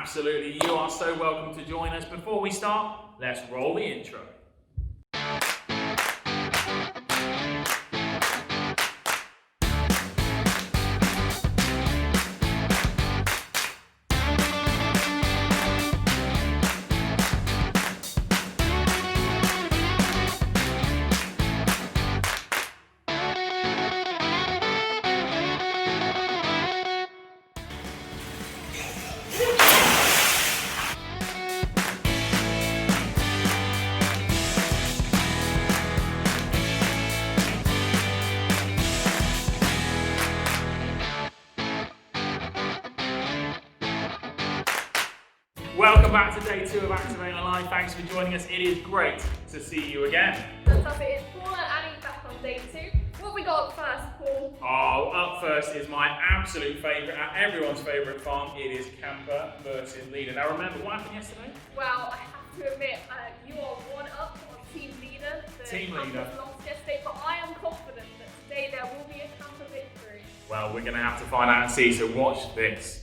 Absolutely, you are so welcome to join us. Before we start, let's roll the intro. Welcome back to day 2 of Activating Live. Thanks for joining us. It is great to see you again. Fantastic. It's Paul and Annie back on day 2. What we got up first, Paul? Oh, up first is my absolute favourite, everyone's favourite farm. It is camper versus leader. Now remember, what happened yesterday? Well, I have to admit, you are one up on team leader. Team leader. Lost yesterday, but I am confident that today there will be a camper victory. Well, we're going to have to find out and see, so watch this.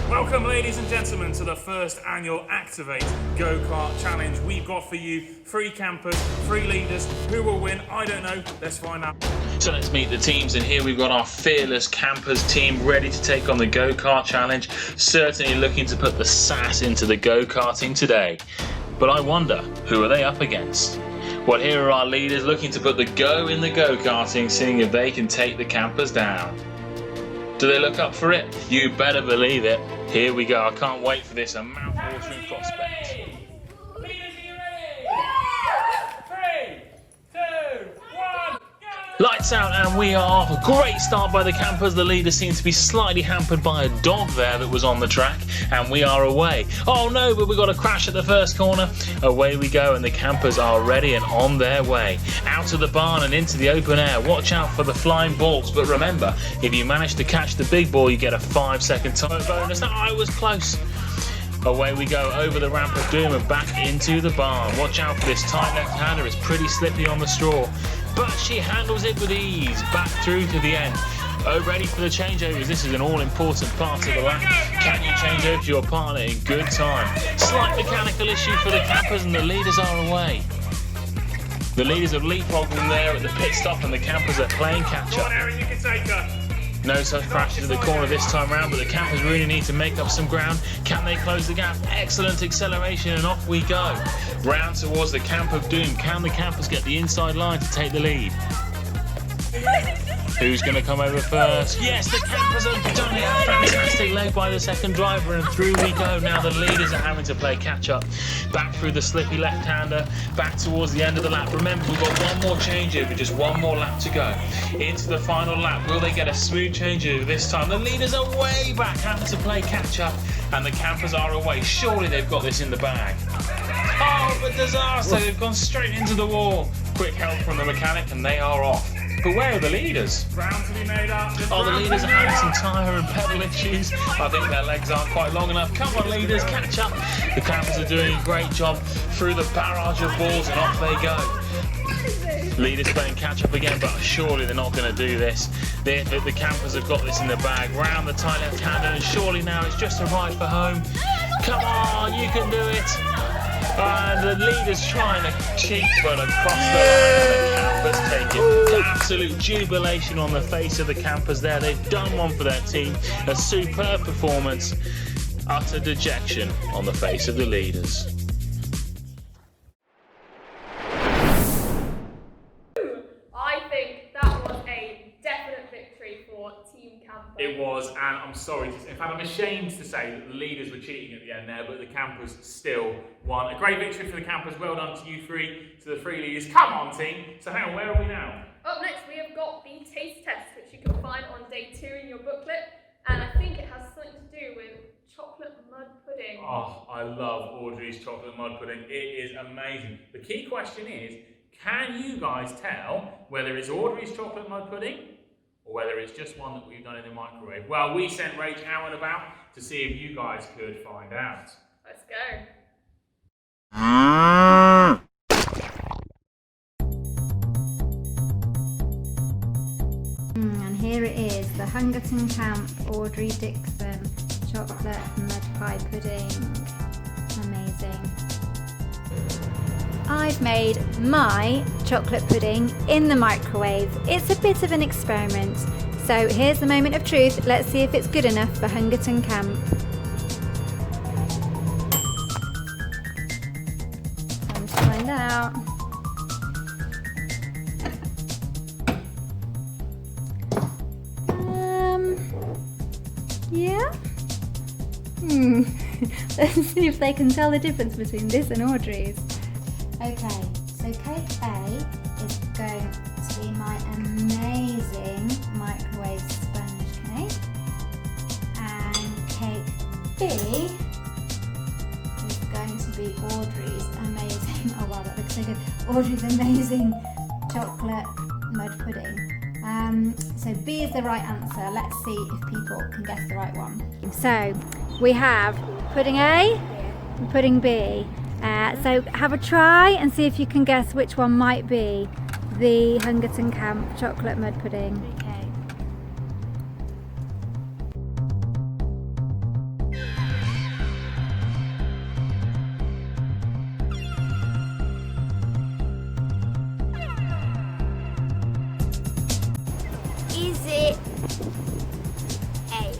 Welcome, ladies and gentlemen, to the first annual Activate Go-Kart Challenge. We've got for you 3 campers, 3 leaders. Who will win? I don't know. Let's find out. So let's meet the teams, and here we've got our fearless campers team ready to take on the Go-Kart Challenge. Certainly looking to put the sass into the go-karting today. But I wonder, who are they up against? Well, here are our leaders looking to put the go in the go-karting, seeing if they can take the campers down. Do they look up for it? You better believe it. Here we go. I can't wait for this. A mouth-watering prospect. Leaders, are you ready? 3, 2, 1, go! Lights out, and we are off. A great start by the campers. The leader seems to be slightly hampered by a dog there that was on the track, and we are away. Oh no, but we got a crash at the first corner. Away we go, and the campers are ready and on their way. Out of the barn and into the open air. Watch out for the flying balls, but remember, if you manage to catch the big ball, you get a 5-second time bonus. I was close. Away we go over the ramp of doom and back into the barn. Watch out for this tight left-hander. It's pretty slippy on the straw, but she handles it with ease. Back through to the end. Oh, ready for the changeovers. This is an all-important part of the lap. Can you change over to your partner in good time? Slight mechanical issue for the campers, and the leaders are away. The leaders have leapfrogged them there at the pit stop, and the campers are playing catch-up. Come on, Aaron, you can take her. No such crashes at the corner this time round, but the campers really need to make up some ground. Can they close the gap? Excellent acceleration, and off we go. Round towards the camp of doom. Can the campers get the inside line to take the lead? Who's going to come over first? Yes, the campers have done it. Fantastic leg by the second driver, and through we go. Now the leaders are having to play catch-up. Back through the slippy left-hander, back towards the end of the lap. Remember, we've got one more changeover, just one more lap to go. Into the final lap. Will they get a smooth changeover this time? The leaders are way back, having to play catch-up, and the campers are away. Surely they've got this in the bag. Oh, but disaster! They've gone straight into the wall. Quick help from the mechanic, and they are off. But where are the leaders? Round to be made up. Oh, the leaders are having some tyre and pedal issues. I think their legs aren't quite long enough. Come on, leaders, catch up. The campers are doing a great job through the barrage of balls, and off they go. Leaders playing catch up again, but surely they're not going to do this. The campers have got this in the bag. Round the tight left-hander, and surely now it's just a ride for home. Come on, you can do it. And the leader's trying to cheat, but across the line, and the campers take it. Absolute jubilation on the face of the campers there. They've done one for their team. A superb performance. Utter dejection on the face of the leaders. I think that was a definite victory for Team Camper. It was, and I'm sorry, in fact I'm ashamed to say that the leaders were cheating at the end there, but the campers still won. A great victory for the campers. Well done to you 3, to the 3 leaders. Come on, team. So hang on, where are we now? Up next we have got the taste test, which you can find on day 2 in your booklet, and I think it has something to do with chocolate mud pudding. Oh, I love Audrey's chocolate mud pudding. It is amazing. The key question is, can you guys tell whether it's Audrey's chocolate mud pudding or whether it's just one that we've done in the microwave? Well, we sent Rach Aaron about to see if you guys could find out. Let's go. And here it is, the Hungerton Camp Audrey Dixon chocolate mud pie pudding. Amazing. I've made my chocolate pudding in the microwave. It's a bit of an experiment. So here's the moment of truth. Let's see if it's good enough for Hungerton Camp. Time to find out. Yeah? Let's see if they can tell the difference between this and Audrey's. Okay, so cake A is going to be my amazing microwave sponge cake. And cake B is going to be Audrey's amazing, oh wow, that looks so good. Audrey's amazing chocolate mud pudding. So B is the right answer. Let's see if people can guess the right one. So we have pudding A and pudding B. So have a try and see if you can guess which one might be the Hungerton Camp chocolate mud pudding. Okay. Is it A?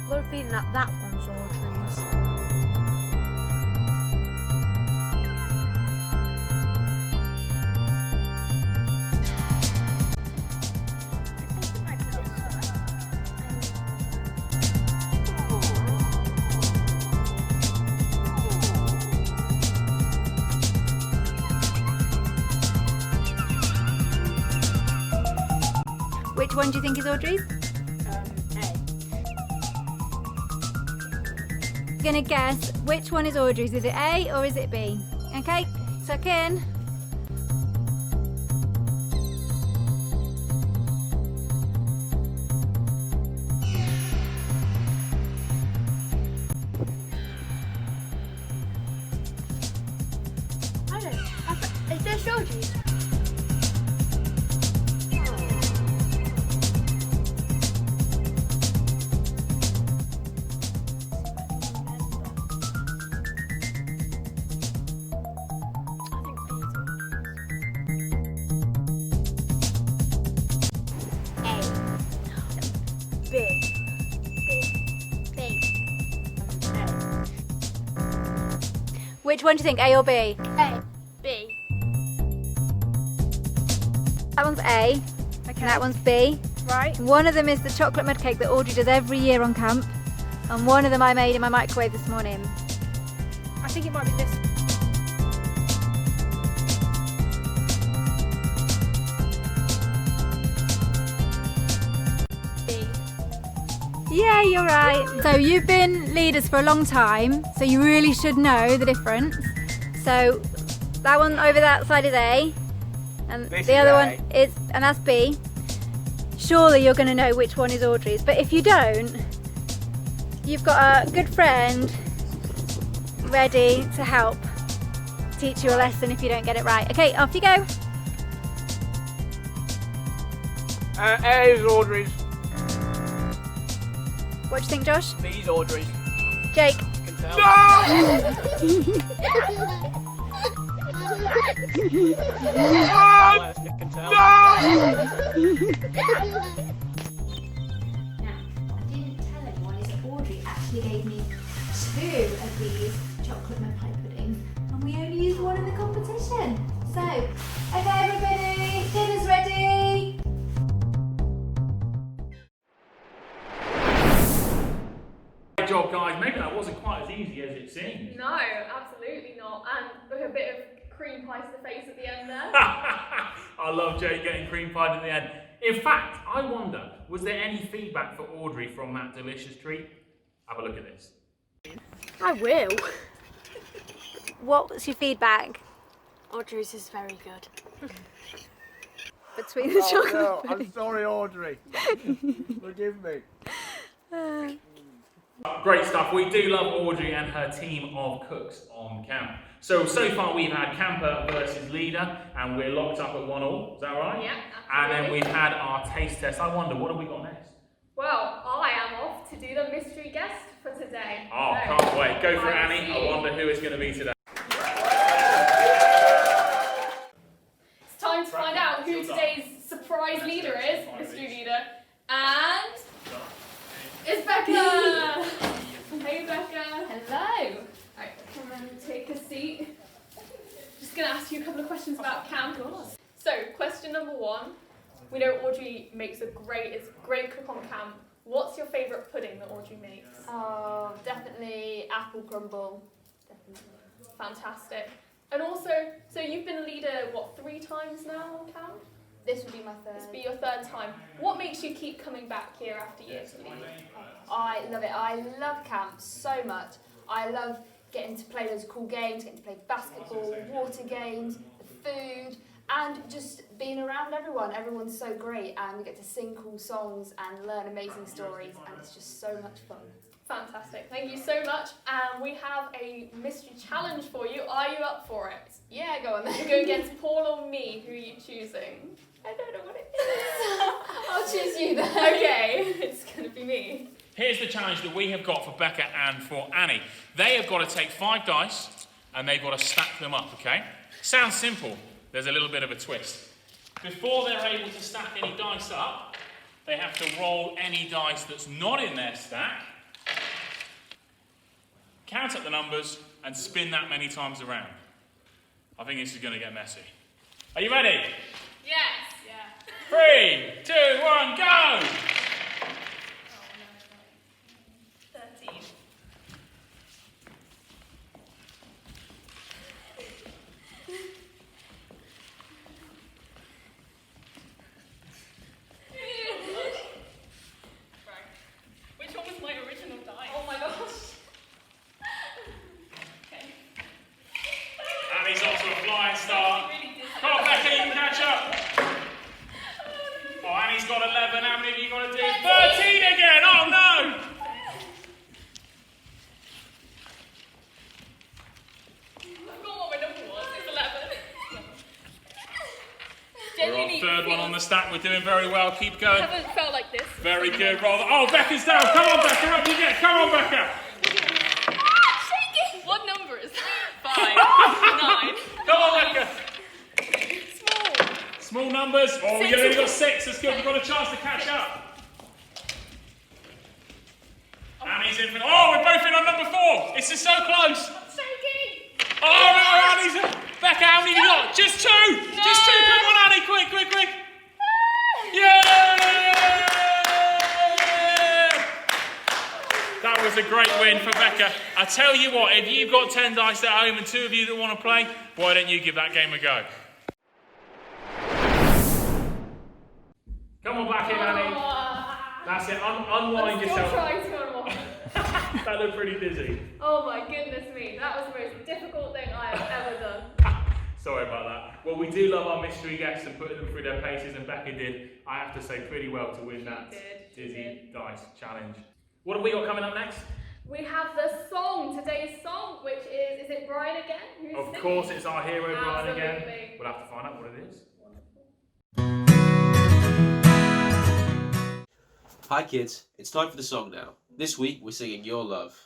Got a feeling that one's Audrey's. Which one do you think is Audrey's? A. Gonna guess which one is Audrey's. Is it A or is it B? Okay, suck in. I don't know. Is this Audrey's? B. Which one do you think, A or B? A. B. That one's A, Okay. and that one's B. Right. One of them is the chocolate mud cake that Audrey does every year on camp, and one of them I made in my microwave this morning. I think it might be this. B. Yeah, you're right. So you've been leaders for a long time, so you really should know the difference. So that one over that side is A, and This the is other A. one is, and that's B. Surely you're going to know which one is Audrey's, but if you don't, you've got a good friend ready to help teach you a lesson if you don't get it right. Okay, off you go. A is Audrey's. What do you think, Josh? B's Audrey's. Jake? Can tell. Now, Can tell. I didn't tell anyone is that Audrey actually gave me 2 of these chocolate mud pie puddings, and we only used one in the competition. So, okay everybody, dinner's ready. Great job, guys. Maybe that wasn't quite as easy as it seemed. No, absolutely not. And with a bit of cream pie to the face at the end there. I love Jake getting cream pie in the end. In fact, I wonder, was there any feedback for Audrey from that delicious treat? Have a look at this. I will. What's your feedback Audrey's is very good. between the chocolate No, pudding? I'm sorry, Audrey. Forgive me. Great stuff. We do love Audrey and her team of cooks on camp. So far we've had camper versus leader, and we're locked up at 1-1. Is that right? Yeah, absolutely. And then we've had our taste test. I wonder, what have we got next? Well, I am off to do the mystery guest for today. Oh, So, can't wait. Go for it, I Annie. see. I wonder who it's going to be today. It's time to find out who today's surprise leader is, mystery leader, and it's Becca! Hey Becca! Hello. Alright, come and take a seat. Just gonna ask you a couple of questions about camp. So, question number 1. We know Audrey makes is a great cook on camp. What's your favourite pudding that Audrey makes? Oh, definitely apple crumble. Definitely. Fantastic. And also, so you've been a leader, 3 times now on camp? This would be my third. This will be your 3rd time. What makes you keep coming back year after year to lead? I love it. I love camp so much. I love getting to play those cool games, getting to play basketball, water games, the food, and just being around everyone. Everyone's so great, and we get to sing cool songs and learn amazing stories, and it's just so much fun. Fantastic. Thank you so much. And we have a mystery challenge for you. Are you up for it? Yeah, go on then. You go against Paul or me. Who are you choosing? I don't know what it is. I'll choose you then. Okay, it's going to be me. Here's the challenge that we have got for Becca and for Annie. They have got to take 5 dice and they've got to stack them up, okay? Sounds simple. There's a little bit of a twist. Before they're able to stack any dice up, they have to roll any dice that's not in their stack, count up the numbers, and spin that many times around. I think this is going to get messy. Are you ready? Yes. Yeah. 3, 2, 1, go! 13. Which one was my original die? Oh my gosh. Okay. Annie's off to a flying start. Come on, Becca, you can catch up. Oh, Annie's got 11. How many have you got to do? 13 again! Oh, no! I forgot what my number was. It's 11. We're on third one on the stack. We're doing very well. Keep I going. haven't felt like this. Very good. Roll. Oh, Becca's down. Come on, Becca. Up you get. Come on, Becca. Shaking! What number is that? 5, 9. Come on, Becca. Small. Small numbers. Oh, Six. you've only got 6. That's good. You've got a chance to catch up. Annie's in. Oh, we're both in on number 4. This is so close. I'm shaking. Oh, no, Annie's. Becca, how many have you got? Just 2. No. Just 2. Come on, Annie. Quick, quick, quick. Yeah! That was a great win for Becca. I tell you what, if you've got 10 dice at home and 2 of you that want to play, why don't you give that game a go? Come on back in, Annie. That's it. Unwind I'm still yourself. trying to unwind. That looked pretty dizzy. Oh my goodness me, that was the most difficult thing I have ever done. Sorry about that. Well, we do love our mystery guests and putting them through their paces, and Becca did, I have to say, pretty well to win that She dizzy did. dice challenge. What have we got coming up next? We have the song, today's song, which is it Brian again? Who's Of singing? course, it's our hero, Brian, again. Absolutely. We'll have to find out what it is. Hi kids, it's time for the song now. This week we're singing Your Love.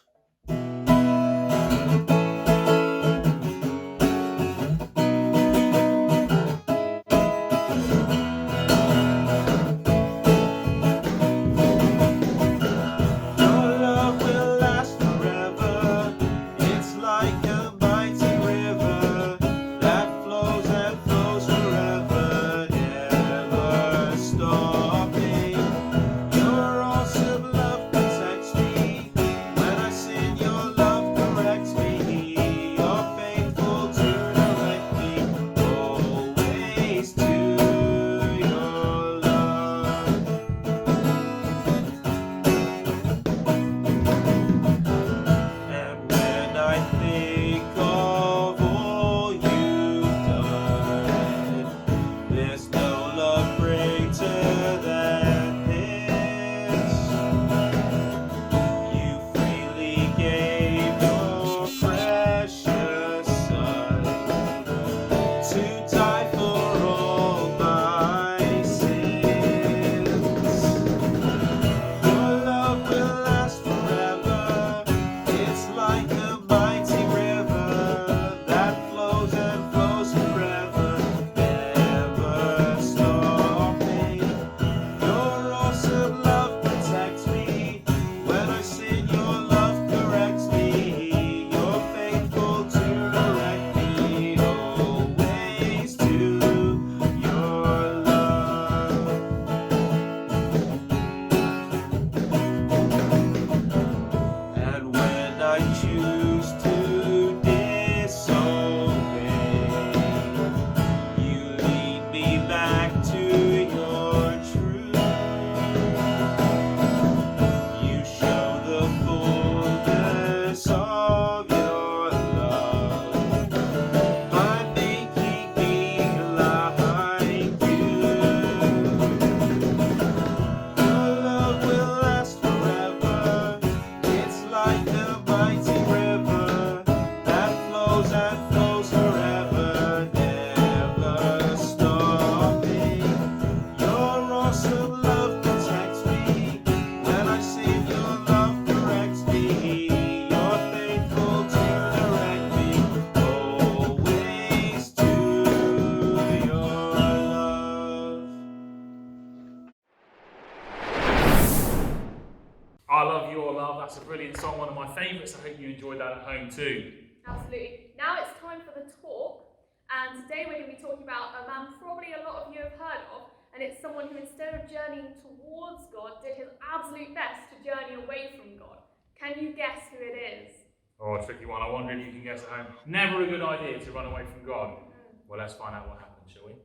That's a brilliant song, one of my favourites. I hope you enjoyed that at home too. Absolutely. Now it's time for the talk, and today we're going to be talking about a man probably a lot of you have heard of, and it's someone who instead of journeying towards God did his absolute best to journey away from God. Can you guess who it is? Oh, a tricky one. I wonder if you can guess at home. Never a good idea to run away from God. Well, let's find out what happened, shall we?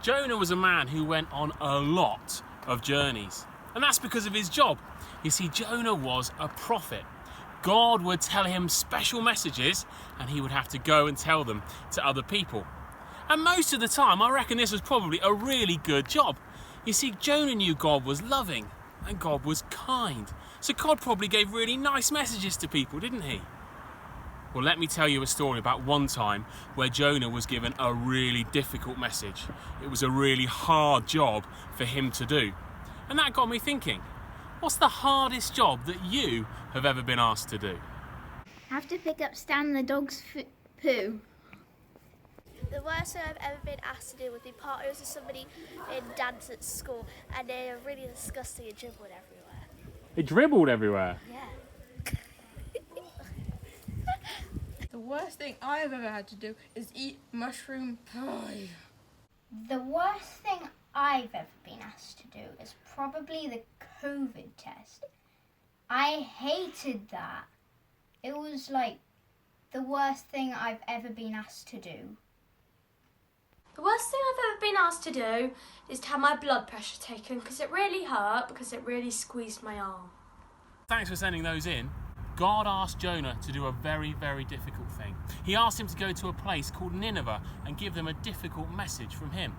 Jonah was a man who went on a lot of journeys, and that's because of his job. You see, Jonah was a prophet. God would tell him special messages, and he would have to go and tell them to other people. And most of the time, I reckon this was probably a really good job. You see, Jonah knew God was loving, and God was kind. So God probably gave really nice messages to people, didn't he? Well, let me tell you a story about one time where Jonah was given a really difficult message. It was a really hard job for him to do. And that got me thinking, what's the hardest job that you have ever been asked to do? I have to pick up Stan the dog's poo. The worst thing I've ever been asked to do was be partners with somebody in dance at school, and they are really disgusting and dribbled everywhere. It dribbled everywhere. Yeah. The worst thing I've ever had to do is eat mushroom pie. The worst thing I've ever been asked to do is probably the COVID test. I hated that. It was like the worst thing I've ever been asked to do. The worst thing I've ever been asked to do is to have my blood pressure taken, because it really hurt, because it really squeezed my arm. Thanks for sending those in. God asked Jonah to do a very, very difficult thing. He asked him to go to a place called Nineveh and give them a difficult message from him.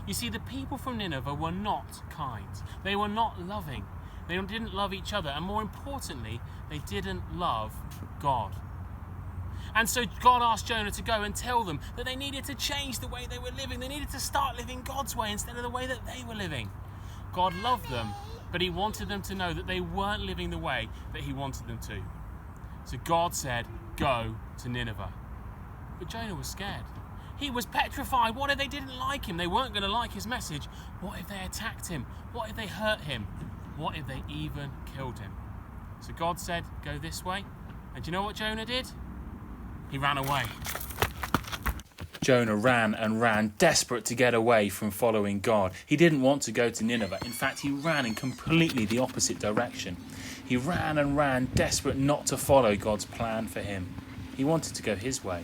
You see, the people from Nineveh were not kind. They were not loving. They didn't love each other, and more importantly, they didn't love God. And so God asked Jonah to go and tell them that they needed to change the way they were living. They needed to start living God's way instead of the way that they were living. God loved them, but he wanted them to know that they weren't living the way that he wanted them to. So God said, go to Nineveh. But Jonah was scared. He was petrified. What if they didn't like him? They weren't going to like his message. What if they attacked him? What if they hurt him? What if they even killed him? So God said, go this way. And do you know what Jonah did? He ran away. Jonah ran and ran, desperate to get away from following God. He didn't want to go to Nineveh. In fact, he ran in completely the opposite direction. He ran and ran, desperate not to follow God's plan for him. He wanted to go his way.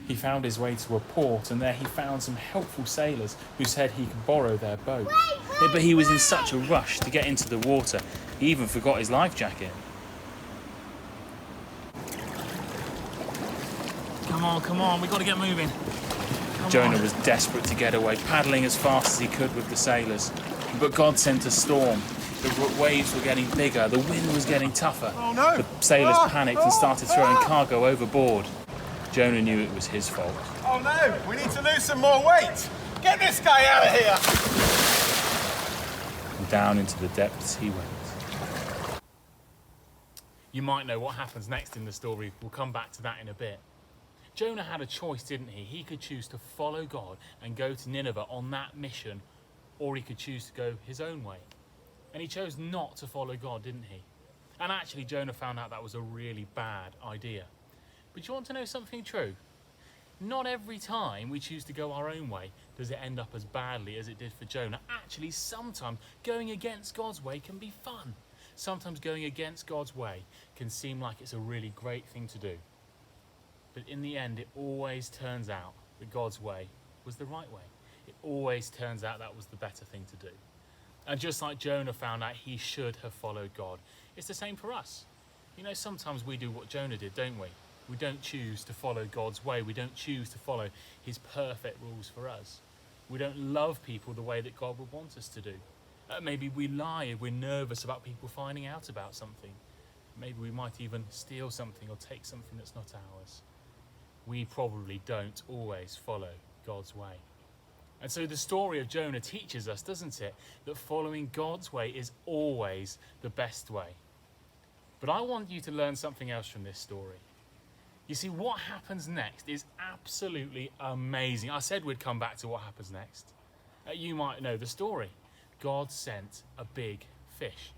He found his way to a port, and there he found some helpful sailors who said he could borrow their boat. But he was in such a rush to get into the water, he even forgot his life jacket. Come on, we've got to get moving. Jonah was desperate to get away, paddling as fast as he could with the sailors. But God sent a storm. The waves were getting bigger, the wind was getting tougher. Oh no! The sailors panicked and started throwing cargo overboard. Jonah knew it was his fault. Oh no! We need to lose some more weight! Get this guy out of here! And down into the depths he went. You might know what happens next in the story. We'll come back to that in a bit. Jonah had a choice, didn't he? He could choose to follow God and go to Nineveh on that mission, or he could choose to go his own way. And he chose not to follow God, didn't he? And actually, Jonah found out that was a really bad idea. But you want to know something true? Not every time we choose to go our own way does it end up as badly as it did for Jonah. Actually, sometimes going against God's way can be fun. Sometimes going against God's way can seem like it's a really great thing to do. But in the end, it always turns out that God's way was the right way. It always turns out that was the better thing to do. And just like Jonah found out he should have followed God, it's the same for us. You know, sometimes we do what Jonah did, don't we? We don't choose to follow God's way. We don't choose to follow his perfect rules for us. We don't love people the way that God would want us to do. Maybe we lie if we're nervous about people finding out about something. Maybe we might even steal something or take something that's not ours. We probably don't always follow God's way. And so the story of Jonah teaches us, doesn't it, that following God's way is always the best way. But I want you to learn something else from this story. You see, what happens next is absolutely amazing. I said we'd come back to what happens next. You might know the story. God sent a big fish.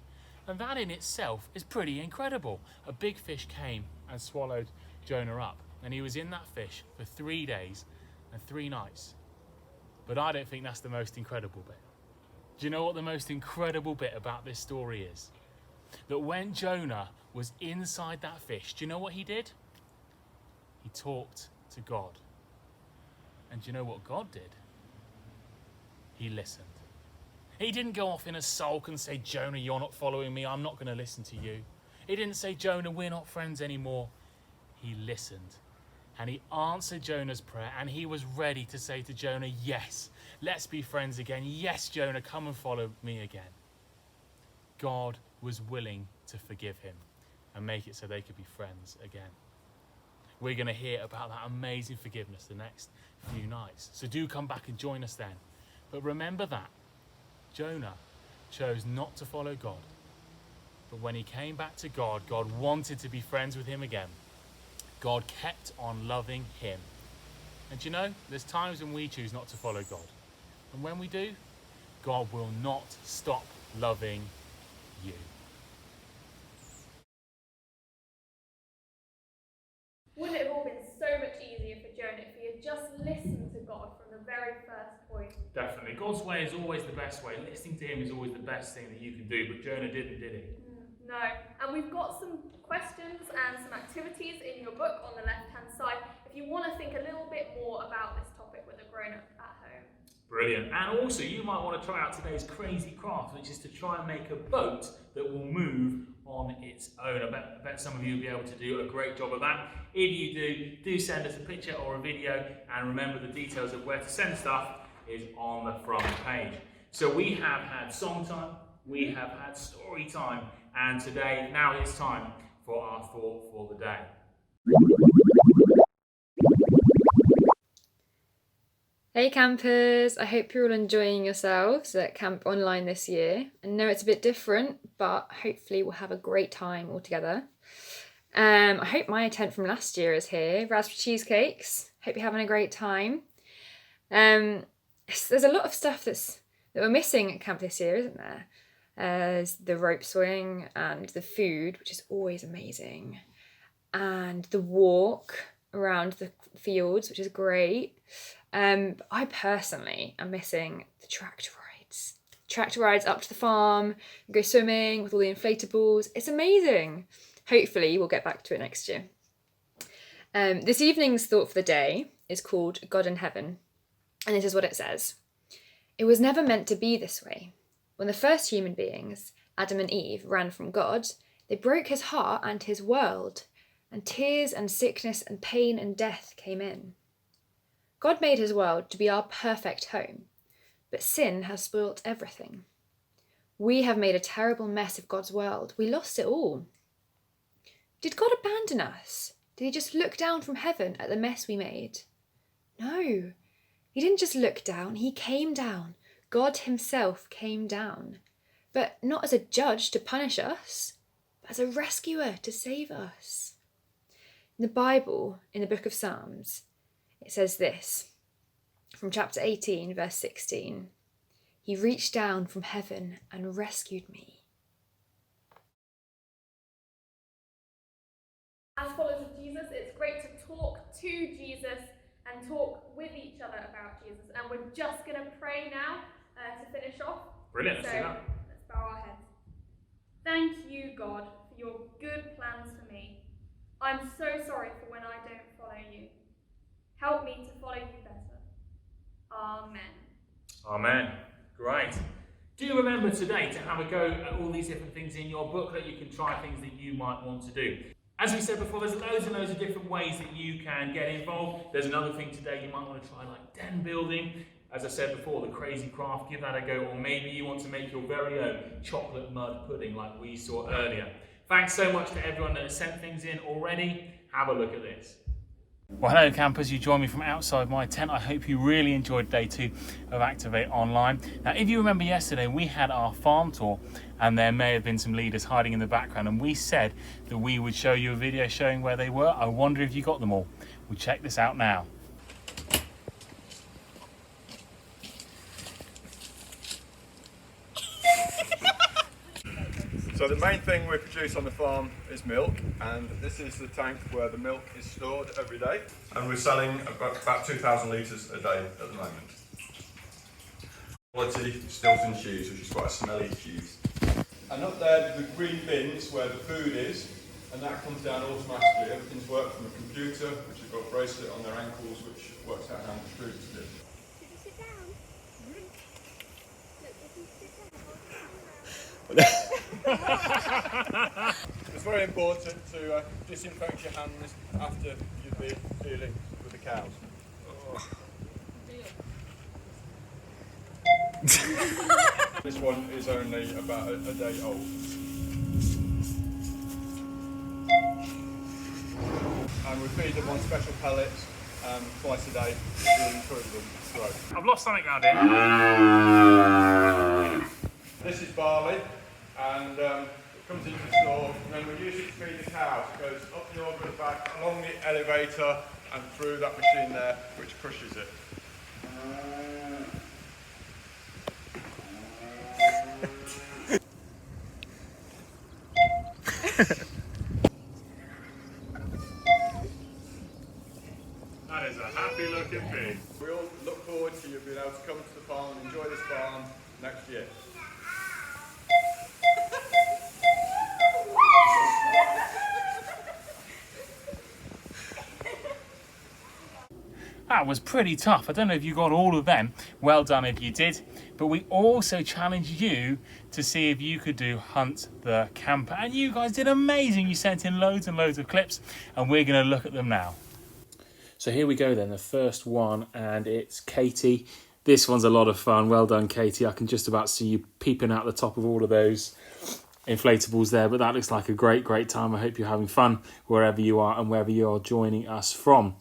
And that in itself is pretty incredible. A big fish came and swallowed Jonah up. And he was in that fish for 3 days and 3 nights. But I don't think that's the most incredible bit. Do you know what the most incredible bit about this story is? That when Jonah was inside that fish, do you know what he did? He talked to God. And do you know what God did? He listened. He didn't go off in a sulk and say, Jonah, you're not following me, I'm not going to listen to you. He didn't say, Jonah, we're not friends anymore. He listened. And he answered Jonah's prayer, and he was ready to say to Jonah, yes, let's be friends again. Yes, Jonah, come and follow me again. God was willing to forgive him and make it so they could be friends again. We're going to hear about that amazing forgiveness the next few nights. So do come back and join us then. But remember that Jonah chose not to follow God. But when he came back to God, God wanted to be friends with him again. God kept on loving him. And you know, there's times when we choose not to follow God. And when we do, God will not stop loving you. Wouldn't it have all been so much easier for Jonah if he had just listened to God from the very first point? Definitely. God's way is always the best way. Listening to him is always the best thing that you can do, but Jonah didn't, did he? No. And we've got some questions and some activities in your book on the left-hand side if you want to think a little bit more about this topic with a grown-up at home. Brilliant. And also, you might want to try out today's crazy craft, which is to try and make a boat that will move on its own. I bet some of you will be able to do a great job of that. If you do send us a picture or a video, and remember the details of where to send stuff is on the front page. So we have had song time, we have had story time, and today, now it's time for our thought for the day. Hey campers, I hope you're all enjoying yourselves at Camp Online this year. I know it's a bit different, but hopefully we'll have a great time all together. I hope my tent from last year is here, raspberry cheesecakes. Hope you're having a great time. There's a lot of stuff that we're missing at camp this year, isn't there? There's the rope swing and the food, which is always amazing, and the walk around the fields, which is great. I personally am missing the tractor rides. Tractor rides up to the farm, go swimming with all the inflatables. It's amazing. Hopefully we'll get back to it next year. This evening's thought for the day is called God in Heaven, and this is what it says. It was never meant to be this way. When the first human beings, Adam and Eve, ran from God, they broke his heart and his world, and tears and sickness and pain and death came in. God made his world to be our perfect home, but sin has spoilt everything. We have made a terrible mess of God's world. We lost it all. Did God abandon us? Did he just look down from heaven at the mess we made? No, he didn't just look down, he came down. God himself came down, but not as a judge to punish us, but as a rescuer to save us. In the Bible, in the book of Psalms, it says this, from chapter 18, verse 16, he reached down from heaven and rescued me. As followers of Jesus, it's great to talk to Jesus and talk with each other about Jesus. And we're just going to pray now to finish off. Brilliant, let's do that. Let's bow our heads. Thank you, God, for your good plans for me. I'm so sorry for when I don't follow you. Help me to follow you better. Amen. Amen. Great. Do remember today to have a go at all these different things in your booklet. You can try things that you might want to do. As we said before, there's loads and loads of different ways that you can get involved. There's another thing today you might want to try, like den building. As I said before, the crazy craft, give that a go. Or maybe you want to make your very own chocolate mud pudding like we saw earlier. Thanks so much to everyone that has sent things in already. Have a look at this. Well, hello campers, you joined me from outside my tent. I hope you really enjoyed day 2 of Activate Online. Now, if you remember yesterday, we had our farm tour and there may have been some leaders hiding in the background, and we said that we would show you a video showing where they were. I wonder if you got them all. We'll check this out now. So the main thing we produce on the farm is milk, and this is the tank where the milk is stored every day. And we're selling about 2,000 litres a day at the moment. Quality Stilton cheese, which is quite a smelly cheese. And up there, the green bins where the food is, and that comes down automatically. Everything's worked from a computer, which has got a bracelet on their ankles, which works out how much food to do. It's very important to disinfect your hands after you've been dealing with the cows. This one is only about a day old. And we feed them on special pellets twice a day to improve them growth. I've lost something around here. This is barley, and it comes into the store, and then we use it to feed the cows. It goes up the order and back, along the elevator, and through that machine there, which crushes it. That is a happy looking pig. We all look forward to you being able to come to the farm and enjoy this farm next year. That was pretty tough. I don't know if you got all of them. Well done if you did. But we also challenged you to see if you could do Hunt the Camper. And you guys did amazing. You sent in loads and loads of clips, and we're going to look at them now. So here we go then, the first one, and it's Katie. This one's a lot of fun. Well done, Katie. I can just about see you peeping out the top of all of those inflatables there, but that looks like a great time. I hope you're having fun wherever you are and wherever you are joining us from.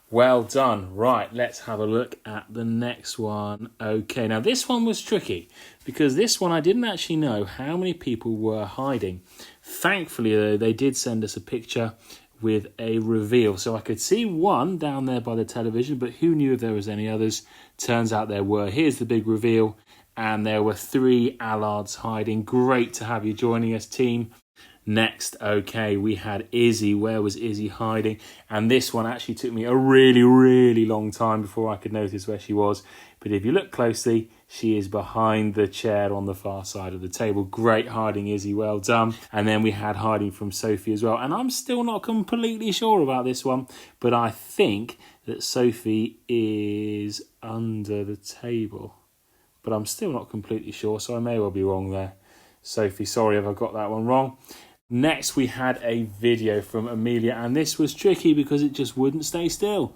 Well done. Right, let's have a look at the next one. Okay, now this one was tricky because this one I didn't actually know how many people were hiding. Thankfully, though, they did send us a picture with a reveal. So I could see one down there by the television, but who knew if there was any others? Turns out there were. Here's the big reveal, and there were 3 Allards hiding. Great to have you joining us, team. Next, okay, we had Izzy. Where was Izzy hiding? And this one actually took me a really long time before I could notice where she was. But if you look closely, she is behind the chair on the far side of the table. Great hiding, Izzy. Well done. And then we had hiding from Sophie as well. And I'm still not completely sure about this one, but I think that Sophie is under the table. But I'm still not completely sure, so I may well be wrong there. Sophie, sorry if I got that one wrong. Next, we had a video from Amelia, and this was tricky because it just wouldn't stay still.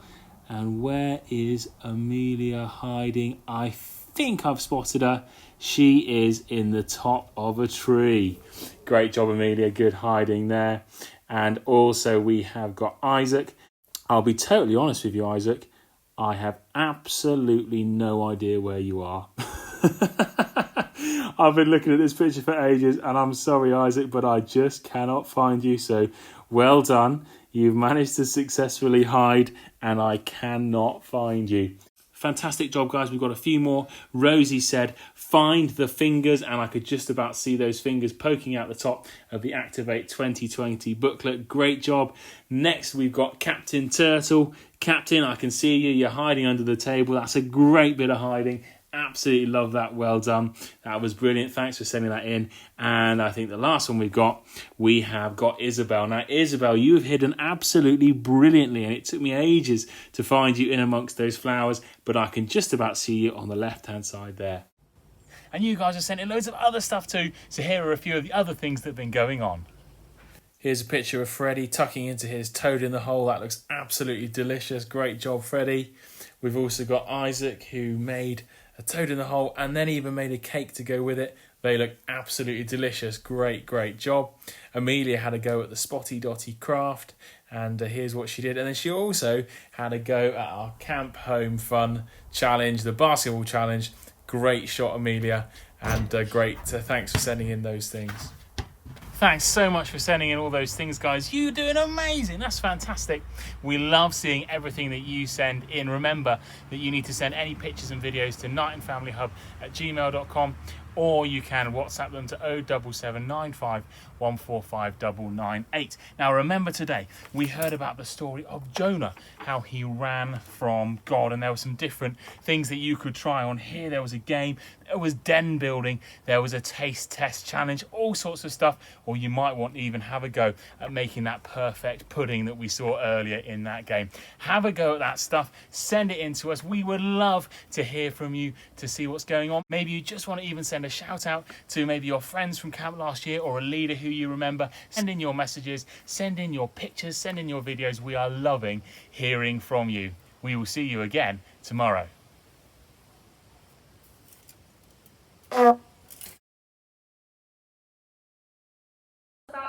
And where is Amelia hiding? I think I've spotted her. She is in the top of a tree. Great job, Amelia. Good hiding there. And also we have got Isaac. I'll be totally honest with you, Isaac. I have absolutely no idea where you are. I've been looking at this picture for ages, and I'm sorry, Isaac, but I just cannot find you. So well done. You've managed to successfully hide, and I cannot find you. Fantastic job, guys. We've got a few more. Rosie said, find the fingers, and I could just about see those fingers poking out the top of the Activate 2020 booklet. Great job. Next, we've got Captain Turtle. Captain, I can see you. You're hiding under the table. That's a great bit of hiding. Absolutely love that. Well done. That was brilliant. Thanks for sending that in. And I think the last one we have got Isabel. Now, Isabel, you have hidden absolutely brilliantly, and it took me ages to find you in amongst those flowers, but I can just about see you on the left-hand side there. And you guys have sent in loads of other stuff too, so here are a few of the other things that have been going on. Here's a picture of Freddie tucking into his toad in the hole. That looks absolutely delicious. Great job, Freddie. We've also got Isaac, who made a toad in the hole and then even made a cake to go with it. They look absolutely delicious. Great job. Amelia had a go at the Spotty Dotty craft, and here's what she did. And then she also had a go at our Camp Home Fun challenge, the basketball challenge. Great shot, Amelia, and thanks for sending in those things. Thanks so much for sending in all those things, guys. You're doing amazing. That's fantastic. We love seeing everything that you send in. Remember that you need to send any pictures and videos to nightingfamilyhub@gmail.com, or you can WhatsApp them to 07795 145 998. Now remember today, we heard about the story of Jonah, how he ran from God, and there were some different things that you could try on here. There was a game, there was den building, there was a taste test challenge, all sorts of stuff, or you might want to even have a go at making that perfect pudding that we saw earlier in that game. Have a go at that stuff, send it in to us. We would love to hear from you to see what's going on. Maybe you just want to even send a shout out to maybe your friends from camp last year or a leader who you remember. Send in your messages, send in your pictures, send in your videos. We are loving hearing from you. We will see you again tomorrow. About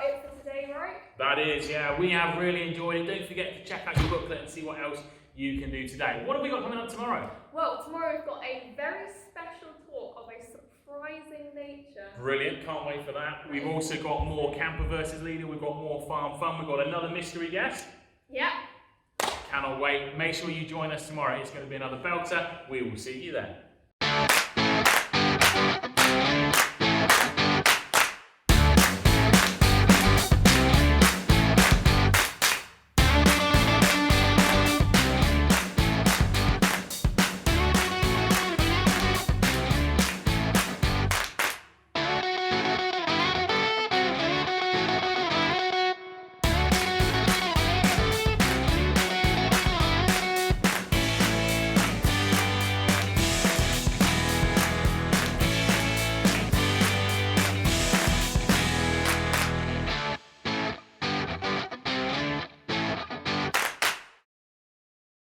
it for today, right? That is, yeah. We have really enjoyed it. Don't forget to check out your booklet and see what else you can do today. What have we got coming up tomorrow? Well, tomorrow we've got a very special talk of a surprising nature. Brilliant, can't wait for that. We've also got more camper versus leader, we've got more farm fun, we've got another mystery guest. Yeah. Cannot wait. Make sure you join us tomorrow. It's going to be another belter. We will see you then.